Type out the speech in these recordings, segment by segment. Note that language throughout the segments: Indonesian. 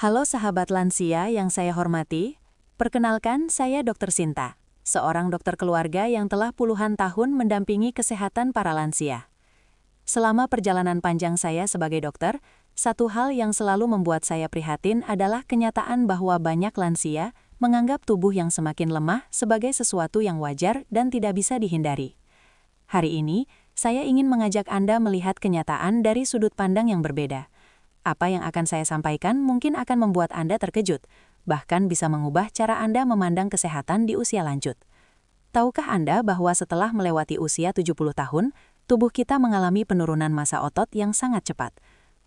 Halo sahabat lansia yang saya hormati, perkenalkan saya Dr. Sinta, seorang dokter keluarga yang telah puluhan tahun mendampingi kesehatan para lansia. Selama perjalanan panjang saya sebagai dokter, satu hal yang selalu membuat saya prihatin adalah kenyataan bahwa banyak lansia menganggap tubuh yang semakin lemah sebagai sesuatu yang wajar dan tidak bisa dihindari. Hari ini, saya ingin mengajak Anda melihat kenyataan dari sudut pandang yang berbeda. Apa yang akan saya sampaikan mungkin akan membuat Anda terkejut, bahkan bisa mengubah cara Anda memandang kesehatan di usia lanjut. Tahukah Anda bahwa setelah melewati usia 70 tahun, tubuh kita mengalami penurunan massa otot yang sangat cepat?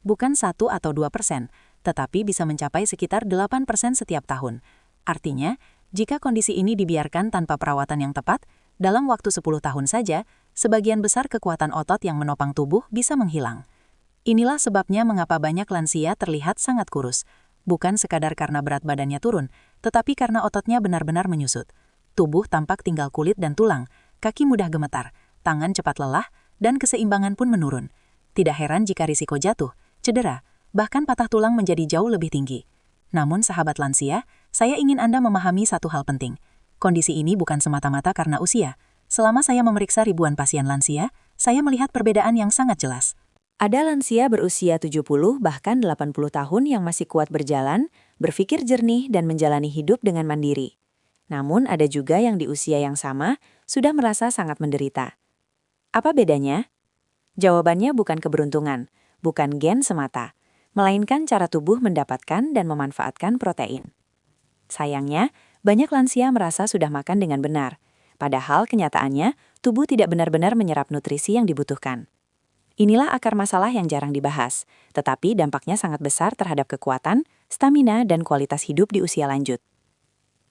Bukan 1 atau 2%, tetapi bisa mencapai sekitar 8% setiap tahun. Artinya, jika kondisi ini dibiarkan tanpa perawatan yang tepat, dalam waktu 10 tahun saja, sebagian besar kekuatan otot yang menopang tubuh bisa menghilang. Inilah sebabnya mengapa banyak lansia terlihat sangat kurus, bukan sekadar karena berat badannya turun, tetapi karena ototnya benar-benar menyusut. Tubuh tampak tinggal kulit dan tulang, kaki mudah gemetar, tangan cepat lelah, dan keseimbangan pun menurun. Tidak heran jika risiko jatuh, cedera, bahkan patah tulang menjadi jauh lebih tinggi. Namun sahabat lansia, saya ingin Anda memahami satu hal penting. Kondisi ini bukan semata-mata karena usia. Selama saya memeriksa ribuan pasien lansia, saya melihat perbedaan yang sangat jelas. Ada lansia berusia 70 bahkan 80 tahun yang masih kuat berjalan, berpikir jernih dan menjalani hidup dengan mandiri. Namun ada juga yang di usia yang sama sudah merasa sangat menderita. Apa bedanya? Jawabannya bukan keberuntungan, bukan gen semata, melainkan cara tubuh mendapatkan dan memanfaatkan protein. Sayangnya, banyak lansia merasa sudah makan dengan benar, padahal kenyataannya tubuh tidak benar-benar menyerap nutrisi yang dibutuhkan. Inilah akar masalah yang jarang dibahas, tetapi dampaknya sangat besar terhadap kekuatan, stamina, dan kualitas hidup di usia lanjut.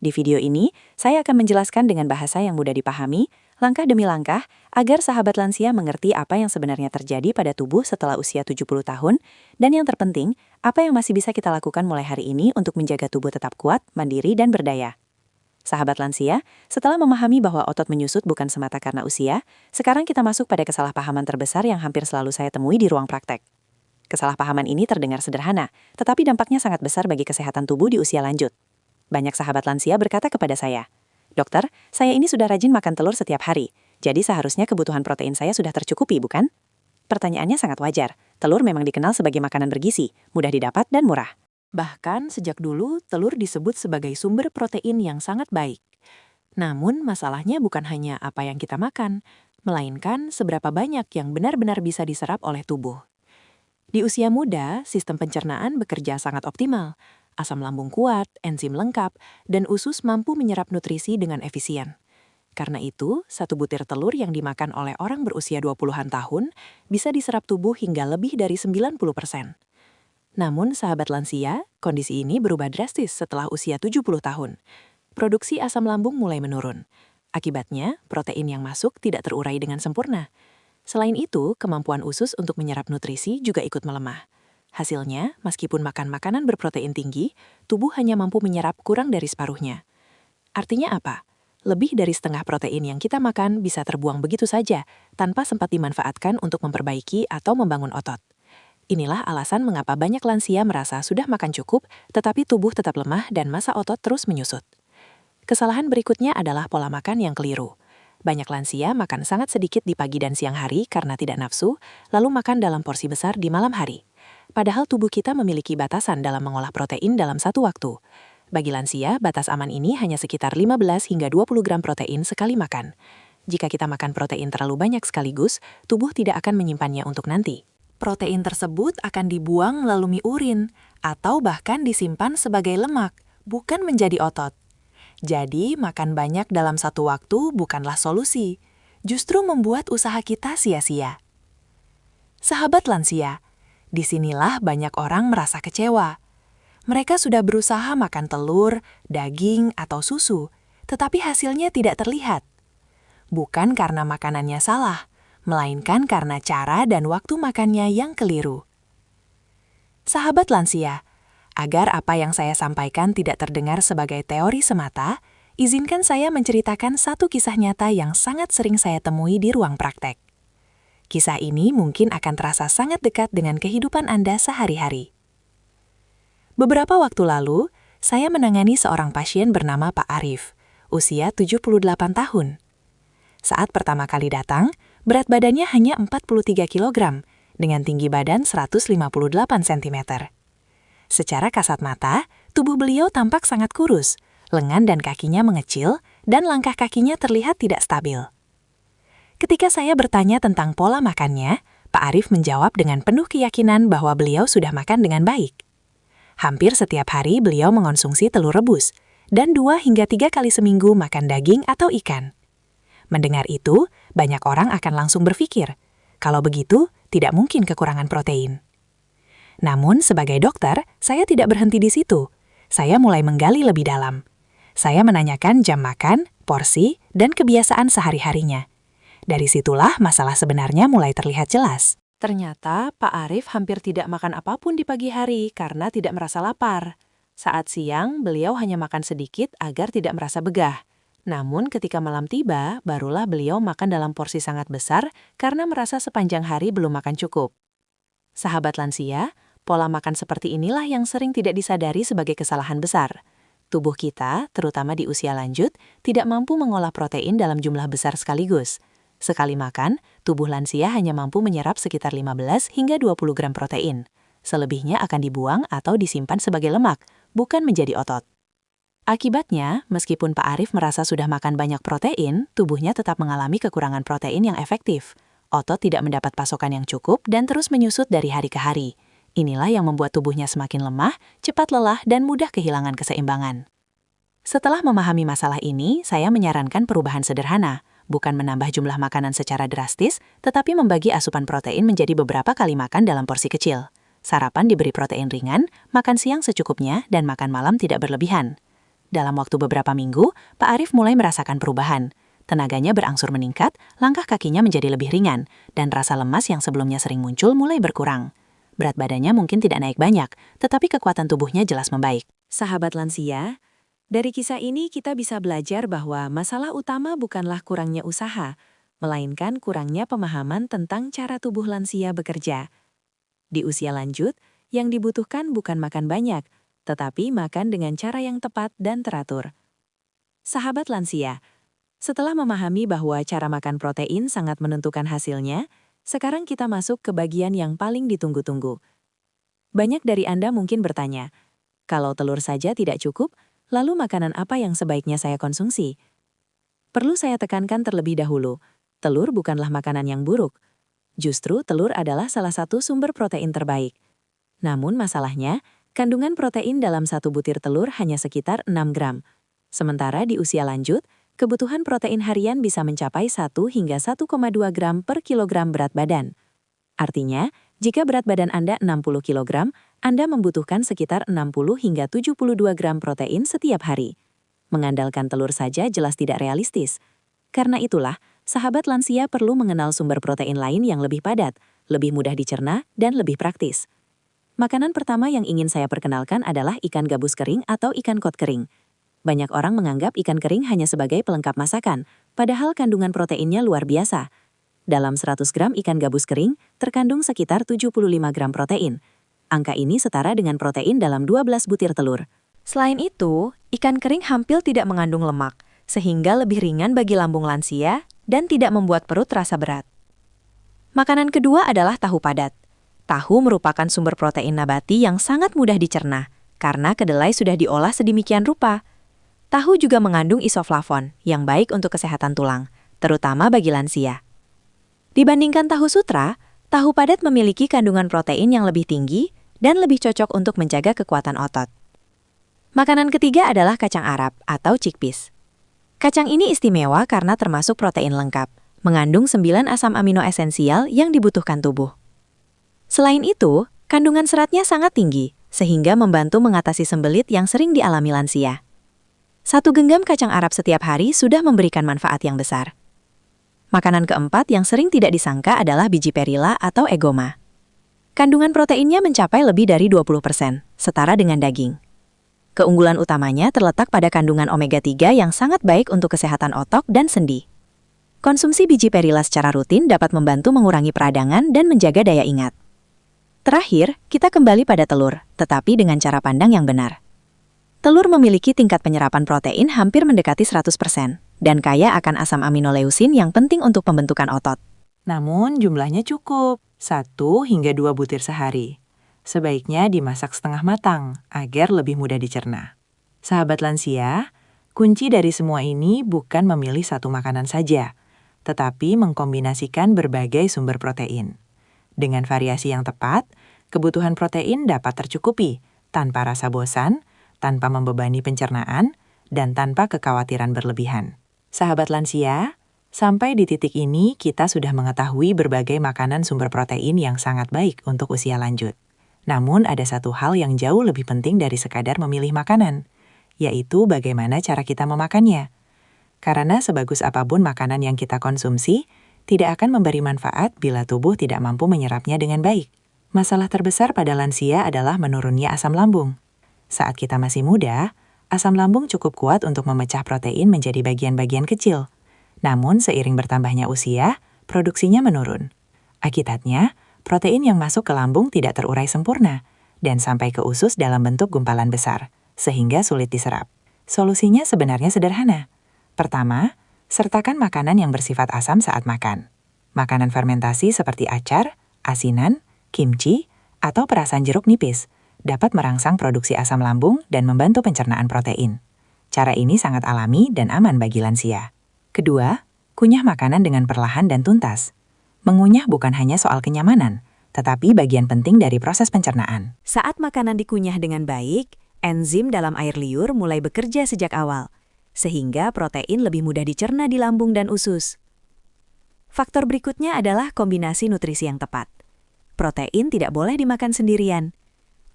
Di video ini, saya akan menjelaskan dengan bahasa yang mudah dipahami, langkah demi langkah, agar sahabat lansia mengerti apa yang sebenarnya terjadi pada tubuh setelah usia 70 tahun, dan yang terpenting, apa yang masih bisa kita lakukan mulai hari ini untuk menjaga tubuh tetap kuat, mandiri, dan berdaya. Sahabat lansia, setelah memahami bahwa otot menyusut bukan semata karena usia, sekarang kita masuk pada kesalahpahaman terbesar yang hampir selalu saya temui di ruang praktek. Kesalahpahaman ini terdengar sederhana, tetapi dampaknya sangat besar bagi kesehatan tubuh di usia lanjut. Banyak sahabat lansia berkata kepada saya, "Dokter, saya ini sudah rajin makan telur setiap hari, jadi seharusnya kebutuhan protein saya sudah tercukupi, bukan?" Pertanyaannya sangat wajar. Telur memang dikenal sebagai makanan bergizi, mudah didapat dan murah. Bahkan sejak dulu, telur disebut sebagai sumber protein yang sangat baik. Namun masalahnya bukan hanya apa yang kita makan, melainkan seberapa banyak yang benar-benar bisa diserap oleh tubuh. Di usia muda, sistem pencernaan bekerja sangat optimal. Asam lambung kuat, enzim lengkap, dan usus mampu menyerap nutrisi dengan efisien. Karena itu, satu butir telur yang dimakan oleh orang berusia 20-an tahun bisa diserap tubuh hingga lebih dari 90%. Namun, sahabat lansia, kondisi ini berubah drastis setelah usia 70 tahun. Produksi asam lambung mulai menurun. Akibatnya, protein yang masuk tidak terurai dengan sempurna. Selain itu, kemampuan usus untuk menyerap nutrisi juga ikut melemah. Hasilnya, meskipun makan makanan berprotein tinggi, tubuh hanya mampu menyerap kurang dari separuhnya. Artinya apa? Lebih dari setengah protein yang kita makan bisa terbuang begitu saja, tanpa sempat dimanfaatkan untuk memperbaiki atau membangun otot. Inilah alasan mengapa banyak lansia merasa sudah makan cukup, tetapi tubuh tetap lemah dan massa otot terus menyusut. Kesalahan berikutnya adalah pola makan yang keliru. Banyak lansia makan sangat sedikit di pagi dan siang hari karena tidak nafsu, lalu makan dalam porsi besar di malam hari. Padahal tubuh kita memiliki batasan dalam mengolah protein dalam satu waktu. Bagi lansia, batas aman ini hanya sekitar 15 hingga 20 gram protein sekali makan. Jika kita makan protein terlalu banyak sekaligus, tubuh tidak akan menyimpannya untuk nanti. Protein tersebut akan dibuang melalui urin, atau bahkan disimpan sebagai lemak, bukan menjadi otot. Jadi, makan banyak dalam satu waktu bukanlah solusi, justru membuat usaha kita sia-sia. Sahabat lansia, disinilah banyak orang merasa kecewa. Mereka sudah berusaha makan telur, daging, atau susu, tetapi hasilnya tidak terlihat. Bukan karena makanannya salah, melainkan karena cara dan waktu makannya yang keliru. Sahabat lansia, agar apa yang saya sampaikan tidak terdengar sebagai teori semata, izinkan saya menceritakan satu kisah nyata yang sangat sering saya temui di ruang praktek. Kisah ini mungkin akan terasa sangat dekat dengan kehidupan Anda sehari-hari. Beberapa waktu lalu, saya menangani seorang pasien bernama Pak Arif, usia 78 tahun. Saat pertama kali datang, berat badannya hanya 43 kg, dengan tinggi badan 158 cm. Secara kasat mata, tubuh beliau tampak sangat kurus, lengan dan kakinya mengecil, dan langkah kakinya terlihat tidak stabil. Ketika saya bertanya tentang pola makannya, Pak Arif menjawab dengan penuh keyakinan bahwa beliau sudah makan dengan baik. Hampir setiap hari beliau mengonsumsi telur rebus, dan 2 hingga 3 kali seminggu makan daging atau ikan. Mendengar itu, banyak orang akan langsung berpikir, kalau begitu, tidak mungkin kekurangan protein. Namun, sebagai dokter, saya tidak berhenti di situ. Saya mulai menggali lebih dalam. Saya menanyakan jam makan, porsi, dan kebiasaan sehari-harinya. Dari situlah masalah sebenarnya mulai terlihat jelas. Ternyata Pak Arif hampir tidak makan apapun di pagi hari karena tidak merasa lapar. Saat siang, beliau hanya makan sedikit agar tidak merasa begah. Namun ketika malam tiba, barulah beliau makan dalam porsi sangat besar karena merasa sepanjang hari belum makan cukup. Sahabat lansia, pola makan seperti inilah yang sering tidak disadari sebagai kesalahan besar. Tubuh kita, terutama di usia lanjut, tidak mampu mengolah protein dalam jumlah besar sekaligus. Sekali makan, tubuh lansia hanya mampu menyerap sekitar 15 hingga 20 gram protein. Selebihnya akan dibuang atau disimpan sebagai lemak, bukan menjadi otot. Akibatnya, meskipun Pak Arif merasa sudah makan banyak protein, tubuhnya tetap mengalami kekurangan protein yang efektif. Otot tidak mendapat pasokan yang cukup dan terus menyusut dari hari ke hari. Inilah yang membuat tubuhnya semakin lemah, cepat lelah, dan mudah kehilangan keseimbangan. Setelah memahami masalah ini, saya menyarankan perubahan sederhana. Bukan menambah jumlah makanan secara drastis, tetapi membagi asupan protein menjadi beberapa kali makan dalam porsi kecil. Sarapan diberi protein ringan, makan siang secukupnya, dan makan malam tidak berlebihan. Dalam waktu beberapa minggu, Pak Arif mulai merasakan perubahan. Tenaganya berangsur meningkat, langkah kakinya menjadi lebih ringan, dan rasa lemas yang sebelumnya sering muncul mulai berkurang. Berat badannya mungkin tidak naik banyak, tetapi kekuatan tubuhnya jelas membaik. Sahabat lansia, dari kisah ini kita bisa belajar bahwa masalah utama bukanlah kurangnya usaha, melainkan kurangnya pemahaman tentang cara tubuh lansia bekerja. Di usia lanjut, yang dibutuhkan bukan makan banyak, tetapi makan dengan cara yang tepat dan teratur. Sahabat lansia, setelah memahami bahwa cara makan protein sangat menentukan hasilnya, sekarang kita masuk ke bagian yang paling ditunggu-tunggu. Banyak dari Anda mungkin bertanya, kalau telur saja tidak cukup, lalu makanan apa yang sebaiknya saya konsumsi? Perlu saya tekankan terlebih dahulu, telur bukanlah makanan yang buruk. Justru telur adalah salah satu sumber protein terbaik. Namun masalahnya, kandungan protein dalam satu butir telur hanya sekitar 6 gram. Sementara di usia lanjut, kebutuhan protein harian bisa mencapai 1 hingga 1,2 gram per kilogram berat badan. Artinya, jika berat badan Anda 60 kg, Anda membutuhkan sekitar 60 hingga 72 gram protein setiap hari. Mengandalkan telur saja jelas tidak realistis. Karena itulah, sahabat lansia perlu mengenal sumber protein lain yang lebih padat, lebih mudah dicerna, dan lebih praktis. Makanan pertama yang ingin saya perkenalkan adalah ikan gabus kering atau ikan kod kering. Banyak orang menganggap ikan kering hanya sebagai pelengkap masakan, padahal kandungan proteinnya luar biasa. Dalam 100 gram ikan gabus kering, terkandung sekitar 75 gram protein. Angka ini setara dengan protein dalam 12 butir telur. Selain itu, ikan kering hampir tidak mengandung lemak, sehingga lebih ringan bagi lambung lansia dan tidak membuat perut terasa berat. Makanan kedua adalah tahu padat. Tahu merupakan sumber protein nabati yang sangat mudah dicerna, karena kedelai sudah diolah sedemikian rupa. Tahu juga mengandung isoflavon, yang baik untuk kesehatan tulang, terutama bagi lansia. Dibandingkan tahu sutra, tahu padat memiliki kandungan protein yang lebih tinggi dan lebih cocok untuk menjaga kekuatan otot. Makanan ketiga adalah kacang Arab atau chickpeas. Kacang ini istimewa karena termasuk protein lengkap, mengandung 9 asam amino esensial yang dibutuhkan tubuh. Selain itu, kandungan seratnya sangat tinggi, sehingga membantu mengatasi sembelit yang sering dialami lansia. 1 genggam kacang Arab setiap hari sudah memberikan manfaat yang besar. Makanan keempat yang sering tidak disangka adalah biji perila atau egoma. Kandungan proteinnya mencapai lebih dari 20%, setara dengan daging. Keunggulan utamanya terletak pada kandungan omega 3 yang sangat baik untuk kesehatan otot dan sendi. Konsumsi biji perila secara rutin dapat membantu mengurangi peradangan dan menjaga daya ingat. Terakhir, kita kembali pada telur, tetapi dengan cara pandang yang benar. Telur memiliki tingkat penyerapan protein hampir mendekati 100%, dan kaya akan asam aminoleusin yang penting untuk pembentukan otot. Namun jumlahnya cukup, 1 hingga 2 butir sehari. Sebaiknya dimasak setengah matang, agar lebih mudah dicerna. Sahabat lansia, kunci dari semua ini bukan memilih satu makanan saja, tetapi mengkombinasikan berbagai sumber protein. Dengan variasi yang tepat, kebutuhan protein dapat tercukupi tanpa rasa bosan, tanpa membebani pencernaan, dan tanpa kekhawatiran berlebihan. Sahabat lansia, sampai di titik ini kita sudah mengetahui berbagai makanan sumber protein yang sangat baik untuk usia lanjut. Namun ada satu hal yang jauh lebih penting dari sekadar memilih makanan, yaitu bagaimana cara kita memakannya. Karena sebagus apapun makanan yang kita konsumsi, tidak akan memberi manfaat bila tubuh tidak mampu menyerapnya dengan baik. Masalah terbesar pada lansia adalah menurunnya asam lambung. Saat kita masih muda, asam lambung cukup kuat untuk memecah protein menjadi bagian-bagian kecil. Namun seiring bertambahnya usia, produksinya menurun. Akibatnya, protein yang masuk ke lambung tidak terurai sempurna dan sampai ke usus dalam bentuk gumpalan besar, sehingga sulit diserap. Solusinya sebenarnya sederhana. Pertama, sertakan makanan yang bersifat asam saat makan. Makanan fermentasi seperti acar, asinan, kimchi, atau perasan jeruk nipis dapat merangsang produksi asam lambung dan membantu pencernaan protein. Cara ini sangat alami dan aman bagi lansia. Kedua, kunyah makanan dengan perlahan dan tuntas. Mengunyah bukan hanya soal kenyamanan, tetapi bagian penting dari proses pencernaan. Saat makanan dikunyah dengan baik, enzim dalam air liur mulai bekerja sejak awal, sehingga protein lebih mudah dicerna di lambung dan usus. Faktor berikutnya adalah kombinasi nutrisi yang tepat. Protein tidak boleh dimakan sendirian.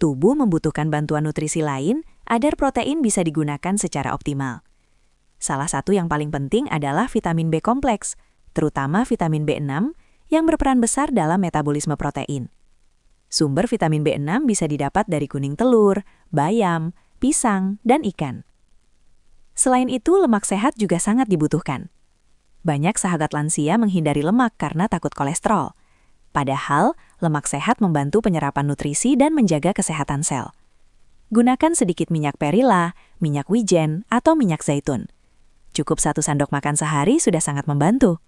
Tubuh membutuhkan bantuan nutrisi lain agar protein bisa digunakan secara optimal. Salah satu yang paling penting adalah vitamin B kompleks, terutama vitamin B6 yang berperan besar dalam metabolisme protein. Sumber vitamin B6 bisa didapat dari kuning telur, bayam, pisang, dan ikan. Selain itu, lemak sehat juga sangat dibutuhkan. Banyak sahabat lansia menghindari lemak karena takut kolesterol. Padahal, lemak sehat membantu penyerapan nutrisi dan menjaga kesehatan sel. Gunakan sedikit minyak perila, minyak wijen, atau minyak zaitun. Cukup 1 sendok makan sehari sudah sangat membantu.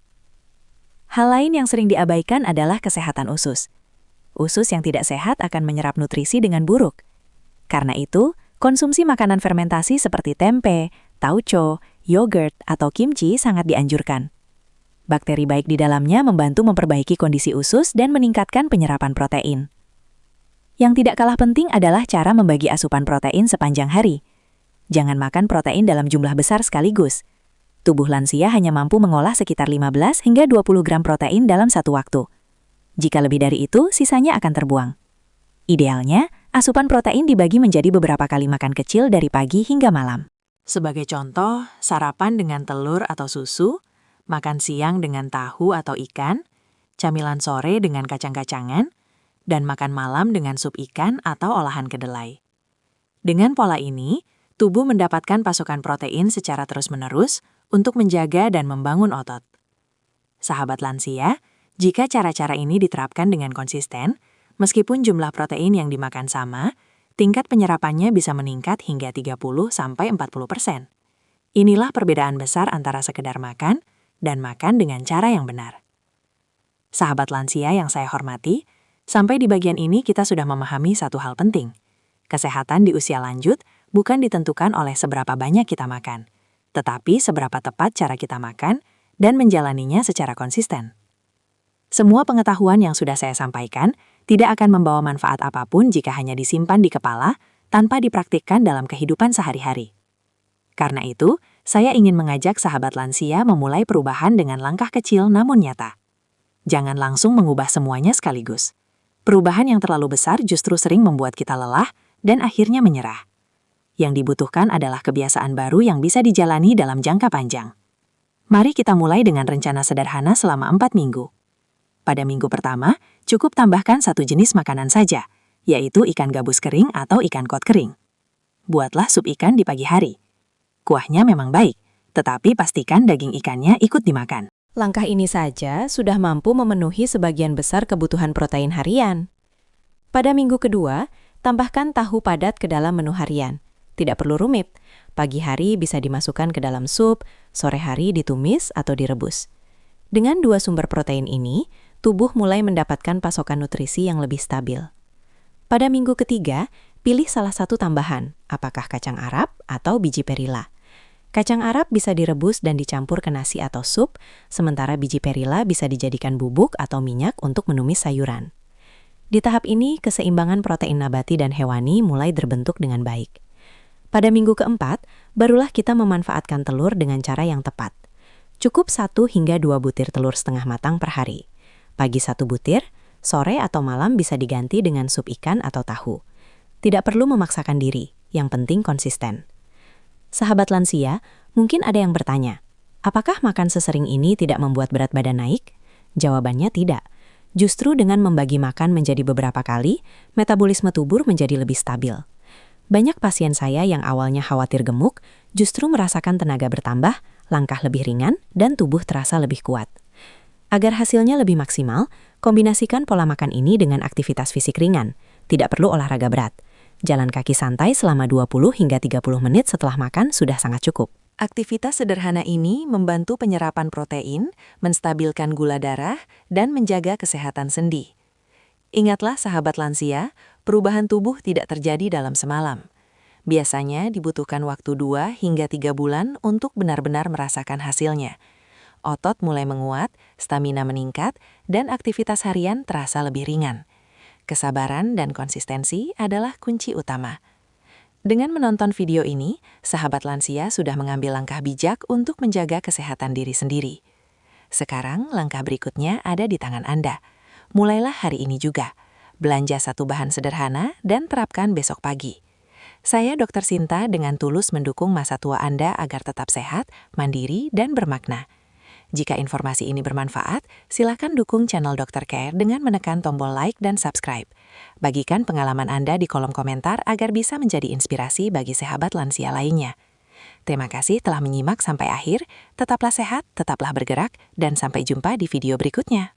Hal lain yang sering diabaikan adalah kesehatan usus. Usus yang tidak sehat akan menyerap nutrisi dengan buruk. Karena itu, konsumsi makanan fermentasi seperti tempe, tauco, yogurt, atau kimchi sangat dianjurkan. Bakteri baik di dalamnya membantu memperbaiki kondisi usus dan meningkatkan penyerapan protein. Yang tidak kalah penting adalah cara membagi asupan protein sepanjang hari. Jangan makan protein dalam jumlah besar sekaligus. Tubuh lansia hanya mampu mengolah sekitar 15 hingga 20 gram protein dalam satu waktu. Jika lebih dari itu, sisanya akan terbuang. Idealnya, asupan protein dibagi menjadi beberapa kali makan kecil dari pagi hingga malam. Sebagai contoh, sarapan dengan telur atau susu, makan siang dengan tahu atau ikan, camilan sore dengan kacang-kacangan, dan makan malam dengan sup ikan atau olahan kedelai. Dengan pola ini, tubuh mendapatkan pasokan protein secara terus-menerus untuk menjaga dan membangun otot. Sahabat lansia, jika cara-cara ini diterapkan dengan konsisten, meskipun jumlah protein yang dimakan sama, tingkat penyerapannya bisa meningkat hingga 30–40%. Inilah perbedaan besar antara sekedar makan dan makan dengan cara yang benar. Sahabat lansia yang saya hormati, sampai di bagian ini kita sudah memahami satu hal penting. Kesehatan di usia lanjut bukan ditentukan oleh seberapa banyak kita makan, tetapi seberapa tepat cara kita makan dan menjalaninya secara konsisten. Semua pengetahuan yang sudah saya sampaikan tidak akan membawa manfaat apapun jika hanya disimpan di kepala tanpa dipraktikkan dalam kehidupan sehari-hari. Karena itu, saya ingin mengajak sahabat lansia memulai perubahan dengan langkah kecil namun nyata. Jangan langsung mengubah semuanya sekaligus. Perubahan yang terlalu besar justru sering membuat kita lelah dan akhirnya menyerah. Yang dibutuhkan adalah kebiasaan baru yang bisa dijalani dalam jangka panjang. Mari kita mulai dengan rencana sederhana selama 4 minggu. Pada minggu pertama, cukup tambahkan 1 jenis makanan saja, yaitu ikan gabus kering atau ikan kod kering. Buatlah sup ikan di pagi hari. Kuahnya memang baik, tetapi pastikan daging ikannya ikut dimakan. Langkah ini saja sudah mampu memenuhi sebagian besar kebutuhan protein harian. Pada minggu kedua, tambahkan tahu padat ke dalam menu harian. Tidak perlu rumit. Pagi hari bisa dimasukkan ke dalam sup, sore hari ditumis atau direbus. Dengan 2 sumber protein ini, tubuh mulai mendapatkan pasokan nutrisi yang lebih stabil. Pada minggu ketiga, pilih salah satu tambahan, apakah kacang Arab atau biji perila. Kacang Arab bisa direbus dan dicampur ke nasi atau sup, sementara biji perila bisa dijadikan bubuk atau minyak untuk menumis sayuran. Di tahap ini, keseimbangan protein nabati dan hewani mulai terbentuk dengan baik. Pada minggu keempat, barulah kita memanfaatkan telur dengan cara yang tepat. Cukup 1 hingga 2 butir telur setengah matang per hari. Pagi 1 butir, sore atau malam bisa diganti dengan sup ikan atau tahu. Tidak perlu memaksakan diri, yang penting konsisten. Sahabat lansia, mungkin ada yang bertanya, apakah makan sesering ini tidak membuat berat badan naik? Jawabannya tidak. Justru dengan membagi makan menjadi beberapa kali, metabolisme tubuh menjadi lebih stabil. Banyak pasien saya yang awalnya khawatir gemuk, justru merasakan tenaga bertambah, langkah lebih ringan, dan tubuh terasa lebih kuat. Agar hasilnya lebih maksimal, kombinasikan pola makan ini dengan aktivitas fisik ringan. Tidak perlu olahraga berat. Jalan kaki santai selama 20 hingga 30 menit setelah makan sudah sangat cukup. Aktivitas sederhana ini membantu penyerapan protein, menstabilkan gula darah, dan menjaga kesehatan sendi. Ingatlah sahabat lansia, perubahan tubuh tidak terjadi dalam semalam. Biasanya dibutuhkan waktu 2 hingga 3 bulan untuk benar-benar merasakan hasilnya. Otot mulai menguat, stamina meningkat, dan aktivitas harian terasa lebih ringan. Kesabaran dan konsistensi adalah kunci utama. Dengan menonton video ini, sahabat lansia sudah mengambil langkah bijak untuk menjaga kesehatan diri sendiri. Sekarang, langkah berikutnya ada di tangan Anda. Mulailah hari ini juga. Belanja 1 bahan sederhana dan terapkan besok pagi. Saya Dr. Sinta dengan tulus mendukung masa tua Anda agar tetap sehat, mandiri, dan bermakna. Jika informasi ini bermanfaat, silakan dukung channel Dr. Care dengan menekan tombol like dan subscribe. Bagikan pengalaman Anda di kolom komentar agar bisa menjadi inspirasi bagi sahabat lansia lainnya. Terima kasih telah menyimak sampai akhir, tetaplah sehat, tetaplah bergerak, dan sampai jumpa di video berikutnya.